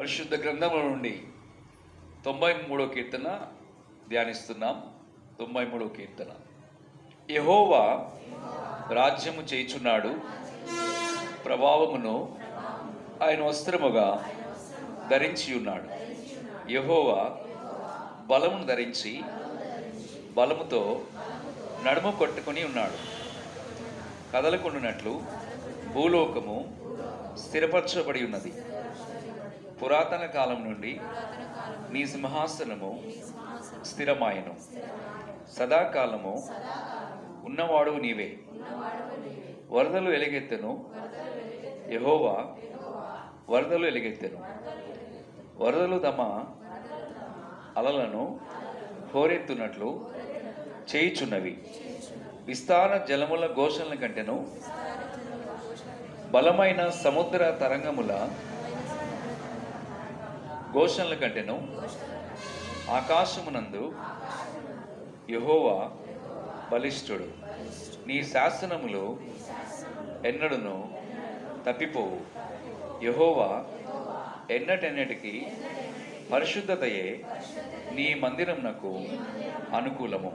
పరిశుద్ధ గ్రంథముల నుండి 93వ కీర్తన ధ్యానిస్తున్నాం. 93వ కీర్తన. యెహోవా రాజ్యము చేయుచున్నాడు, ప్రభావమును ఆయన వస్త్రముగా ధరించి ఉన్నాడు. యెహోవా బలమును ధరించి బలముతో నడుము కొట్టుకొని ఉన్నాడు. కదలకుండునట్లు భూలోకము స్థిరపరచబడి ఉన్నది. పురాతన కాలం నుండి నీ సింహాసనము స్థిరమాయను. సదాకాలము ఉన్నవాడు నీవే. వరదలు ఎలుగెత్తెను, యెహోవా వరదలు ఎలుగెత్తెను. వరదలు తమ అలలను హోరెత్తునట్లు చేయుచున్నవి. విస్తార జలముల ఘోషణ కంటెను, బలమైన సముద్ర తరంగముల ఘోషణల కంటెను. ఆకాశమునందు యెహోవా బలిష్ఠుడు. నీ శాసనములు ఎన్నడును తప్పిపోవు. యెహోవా ఎన్నటెన్నటికి పరిశుద్ధతయే నీ మందిరమునకు అనుకూలము.